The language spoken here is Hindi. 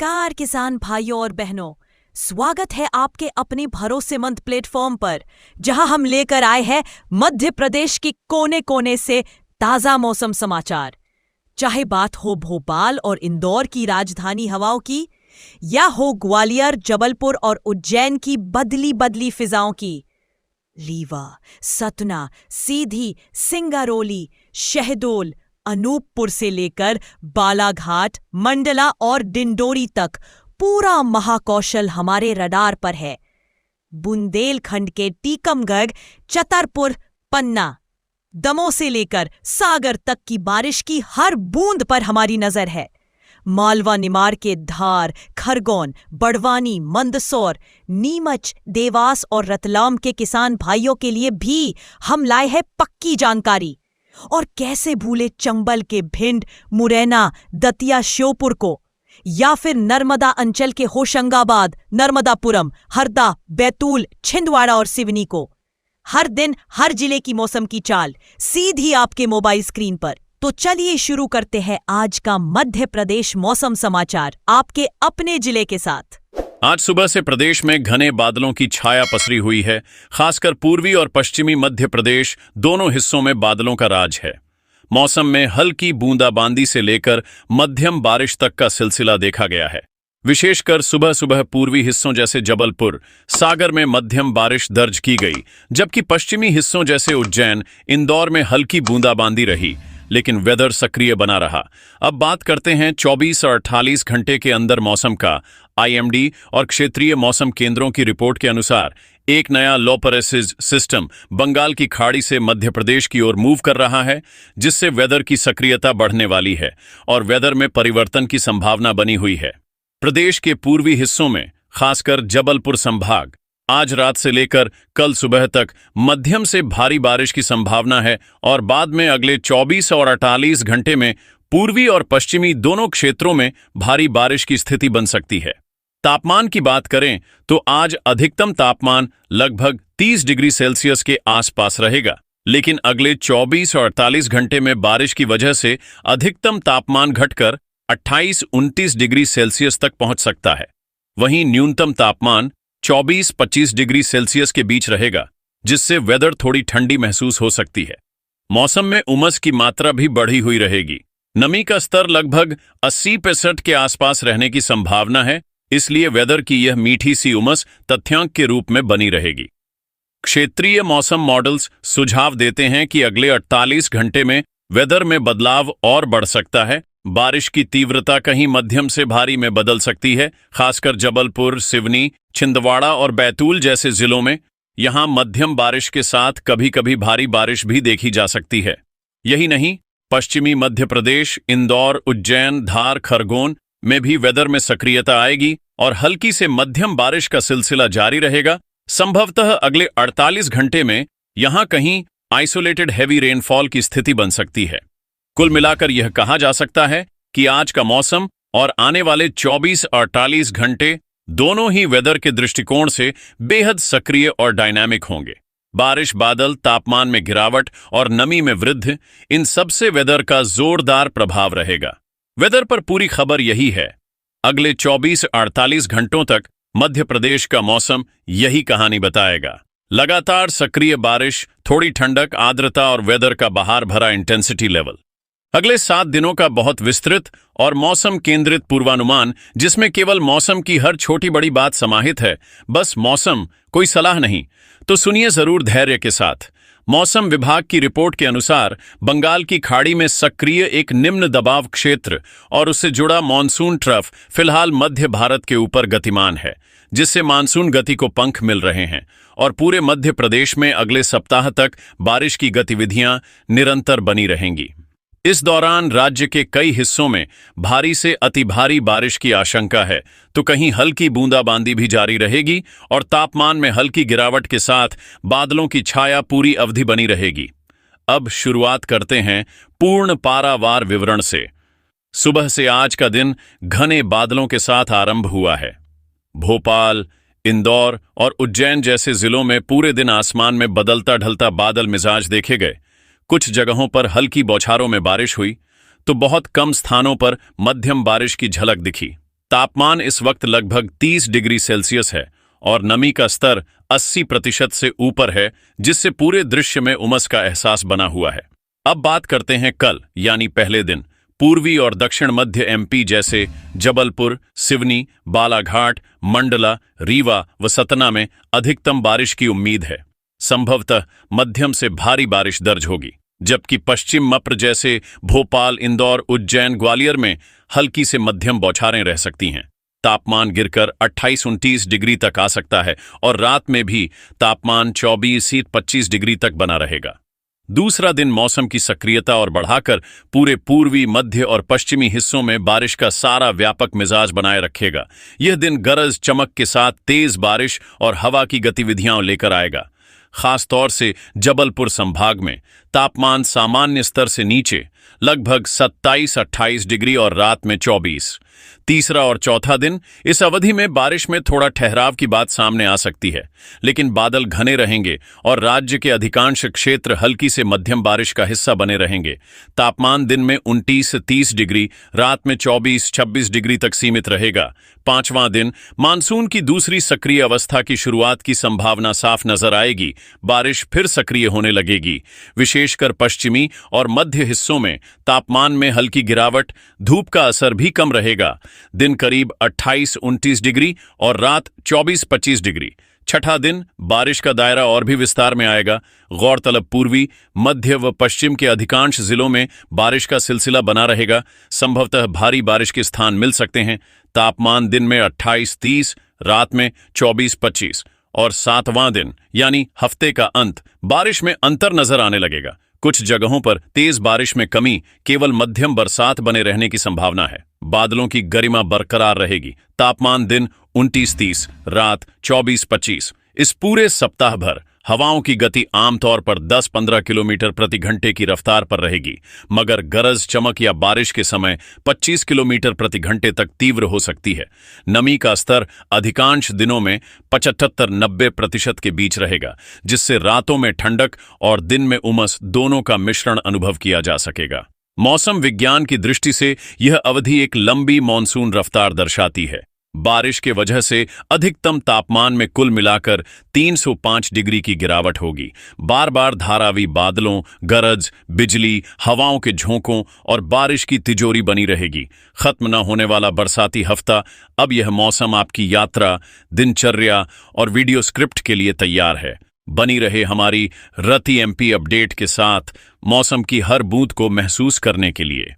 नमस्कार किसान भाइयों और बहनों, स्वागत है आपके अपने भरोसेमंद प्लेटफॉर्म पर, जहां हम लेकर आए हैं मध्य प्रदेश की कोने कोने से ताजा मौसम समाचार। चाहे बात हो भोपाल और इंदौर की राजधानी हवाओं की, या हो ग्वालियर, जबलपुर और उज्जैन की बदली बदली फिजाओं की। रीवा, सतना, सीधी, सिंगरौली, शहडोल, अनूपपुर से लेकर बालाघाट, मंडला और डिंडोरी तक पूरा महाकौशल हमारे रडार पर है। बुंदेलखंड के टीकमगढ़, छतरपुर, पन्ना, दमोह से लेकर सागर तक की बारिश की हर बूंद पर हमारी नजर है। मालवा निमाड़ के धार, खरगोन, बड़वानी, मंदसौर, नीमच, देवास और रतलाम के किसान भाइयों के लिए भी हम लाए हैं पक्की जानकारी। और कैसे भूले चंबल के भिंड, मुरैना, दतिया, श्योपुर को, या फिर नर्मदा अंचल के होशंगाबाद, नर्मदापुरम, हरदा, बैतूल, छिंदवाड़ा और सिवनी को। हर दिन हर जिले की मौसम की चाल सीधी आपके मोबाइल स्क्रीन पर। तो चलिए शुरू करते हैं आज का मध्य प्रदेश मौसम समाचार आपके अपने जिले के साथ। आज सुबह से प्रदेश में घने बादलों की छाया पसरी हुई है। खासकर पूर्वी और पश्चिमी मध्य प्रदेश दोनों हिस्सों में बादलों का राज है। मौसम में हल्की बूंदाबांदी से लेकर मध्यम बारिश तक का सिलसिला देखा गया है। विशेषकर सुबह सुबह पूर्वी हिस्सों जैसे जबलपुर, सागर में मध्यम बारिश दर्ज की गई, जबकि पश्चिमी हिस्सों जैसे उज्जैन, इंदौर में हल्की बूंदाबांदी रही, लेकिन वेदर सक्रिय बना रहा। अब बात करते हैं 24 और 48 घंटे के अंदर मौसम का। आईएमडी और क्षेत्रीय मौसम केंद्रों की रिपोर्ट के अनुसार एक नया लो प्रेशर सिस्टम बंगाल की खाड़ी से मध्य प्रदेश की ओर मूव कर रहा है, जिससे वेदर की सक्रियता बढ़ने वाली है और वेदर में परिवर्तन की संभावना बनी हुई है। प्रदेश के पूर्वी हिस्सों में, खासकर जबलपुर संभाग, आज रात से लेकर कल सुबह तक मध्यम से भारी बारिश की संभावना है और बाद में अगले 24 और 48 घंटे में पूर्वी और पश्चिमी दोनों क्षेत्रों में भारी बारिश की स्थिति बन सकती है। तापमान की बात करें तो आज अधिकतम तापमान लगभग 30 डिग्री सेल्सियस के आसपास रहेगा, लेकिन अगले 24 और 48 घंटे में बारिश की वजह से अधिकतम तापमान घटकर 28-29 डिग्री सेल्सियस तक पहुंच सकता है। वहीं न्यूनतम तापमान 24-25 डिग्री सेल्सियस के बीच रहेगा, जिससे वेदर थोड़ी ठंडी महसूस हो सकती है। मौसम में उमस की मात्रा भी बढ़ी हुई रहेगी। नमी का स्तर लगभग 80% के आसपास रहने की संभावना है, इसलिए वेदर की यह मीठी सी उमस तथ्यांक के रूप में बनी रहेगी। क्षेत्रीय मौसम मॉडल्स सुझाव देते हैं कि अगले 48 घंटे में वेदर में बदलाव और बढ़ सकता है। बारिश की तीव्रता कहीं मध्यम से भारी में बदल सकती है, खासकर जबलपुर, सिवनी, छिंदवाड़ा और बैतूल जैसे जिलों में। यहां मध्यम बारिश के साथ कभी कभी भारी बारिश भी देखी जा सकती है। यही नहीं, पश्चिमी मध्य प्रदेश, इंदौर, उज्जैन, धार, खरगोन में भी वेदर में सक्रियता आएगी और हल्की से मध्यम बारिश का सिलसिला जारी रहेगा। संभवतः अगले 48 घंटे में यहां कहीं आइसोलेटेड हैवी रेनफॉल की स्थिति बन सकती है। कुल मिलाकर यह कहा जा सकता है कि आज का मौसम और आने वाले 24 और 48 घंटे दोनों ही वेदर के दृष्टिकोण से बेहद सक्रिय और डायनामिक होंगे। बारिश, बादल, तापमान में गिरावट और नमी में वृद्धि, इन सबसे वेदर का जोरदार प्रभाव रहेगा। वेदर पर पूरी खबर यही है। अगले 24-48 घंटों तक मध्य प्रदेश का मौसम यही कहानी बताएगा। लगातार सक्रिय बारिश, थोड़ी ठंडक, आर्द्रता और वेदर का बहार भरा इंटेंसिटी लेवल। अगले 7 दिनों का बहुत विस्तृत और मौसम केंद्रित पूर्वानुमान, जिसमें केवल मौसम की हर छोटी बड़ी बात समाहित है, बस मौसम, कोई सलाह नहीं। तो सुनिए जरूर धैर्य के साथ। मौसम विभाग की रिपोर्ट के अनुसार बंगाल की खाड़ी में सक्रिय एक निम्न दबाव क्षेत्र और उससे जुड़ा मानसून ट्रफ फिलहाल मध्य भारत के ऊपर गतिमान है, जिससे मानसून गति को पंख मिल रहे हैं और पूरे मध्य प्रदेश में अगले सप्ताह तक बारिश की गतिविधियां निरंतर बनी रहेंगी। इस दौरान राज्य के कई हिस्सों में भारी से अति भारी बारिश की आशंका है, तो कहीं हल्की बूंदाबांदी भी जारी रहेगी और तापमान में हल्की गिरावट के साथ बादलों की छाया पूरी अवधि बनी रहेगी। अब शुरुआत करते हैं पूर्ण पारावार विवरण से। सुबह से आज का दिन घने बादलों के साथ आरंभ हुआ है। भोपाल, इंदौर और उज्जैन जैसे जिलों में पूरे दिन आसमान में बदलता ढलता बादल मिजाज देखे गए। कुछ जगहों पर हल्की बौछारों में बारिश हुई, तो बहुत कम स्थानों पर मध्यम बारिश की झलक दिखी। तापमान इस वक्त लगभग 30 डिग्री सेल्सियस है और नमी का स्तर 80% से ऊपर है, जिससे पूरे दृश्य में उमस का एहसास बना हुआ है। अब बात करते हैं कल यानी पहले दिन। पूर्वी और दक्षिण मध्य एमपी जैसे जबलपुर, सिवनी, बालाघाट, मंडला, रीवा व सतना में अधिकतम बारिश की उम्मीद है। संभवतः मध्यम से भारी बारिश दर्ज होगी, जबकि पश्चिम मप्र जैसे भोपाल, इंदौर, उज्जैन, ग्वालियर में हल्की से मध्यम बौछारें रह सकती हैं। तापमान गिरकर 28-29 डिग्री तक आ सकता है और रात में भी तापमान 24-25 डिग्री तक बना रहेगा। दूसरा दिन मौसम की सक्रियता और बढ़ाकर पूरे पूर्वी, मध्य और पश्चिमी हिस्सों में बारिश का सारा व्यापक मिजाज बनाए रखेगा। यह दिन गरज चमक के साथ तेज बारिश और हवा की गतिविधियां लेकर आएगा। खासतौर से जबलपुर संभाग में तापमान सामान्य स्तर से नीचे लगभग 27-28 डिग्री और रात में 24। तीसरा और चौथा दिन इस अवधि में बारिश में थोड़ा ठहराव की बात सामने आ सकती है, लेकिन बादल घने रहेंगे और राज्य के अधिकांश क्षेत्र हल्की से मध्यम बारिश का हिस्सा बने रहेंगे। तापमान दिन में 29 से 30 डिग्री, रात में 24-26 डिग्री तक सीमित रहेगा। पांचवां दिन मानसून की दूसरी सक्रिय अवस्था की शुरुआत की संभावना साफ नजर आएगी। बारिश फिर सक्रिय होने लगेगी। विशेषकर पश्चिमी और मध्य हिस्सों में तापमान में हल्की गिरावट, धूप का असर भी कम रहेगा। दिन करीब 28-29 डिग्री और रात 24-25 डिग्री। छठा दिन बारिश का दायरा और भी विस्तार में आएगा। गौरतलब पूर्वी, मध्य व पश्चिम के अधिकांश जिलों में बारिश का सिलसिला बना रहेगा। संभवतः भारी बारिश के स्थान मिल सकते हैं। तापमान दिन में 28-30, रात में 24-25 और सातवां दिन यानी हफ्ते का अंत बारिश में अंतर नजर आने लगेगा। कुछ जगहों पर तेज बारिश में कमी, केवल मध्यम बरसात बने रहने की संभावना है। बादलों की गरिमा बरकरार रहेगी। तापमान दिन 29-30, रात 24-25। इस पूरे सप्ताह भर हवाओं की गति आमतौर पर 10-15 किलोमीटर प्रति घंटे की रफ्तार पर रहेगी, मगर गरज चमक या बारिश के समय 25 किलोमीटर प्रति घंटे तक तीव्र हो सकती है। नमी का स्तर अधिकांश दिनों में 75-90% के बीच रहेगा, जिससे रातों में ठंडक और दिन में उमस दोनों का मिश्रण अनुभव किया जा सकेगा। मौसम विज्ञान की दृष्टि से यह अवधि एक लंबी मानसून रफ्तार दर्शाती है। बारिश के वजह से अधिकतम तापमान में कुल मिलाकर 305 डिग्री की गिरावट होगी। बार बार धारावी बादलों, गरज, बिजली, हवाओं के झोंकों और बारिश की तिजोरी बनी रहेगी। खत्म न होने वाला बरसाती हफ्ता। अब यह मौसम आपकी यात्रा, दिनचर्या और वीडियो स्क्रिप्ट के लिए तैयार है। बनी रहे हमारी रति एमपी अपडेट के साथ मौसम की हर बूंद को महसूस करने के लिए।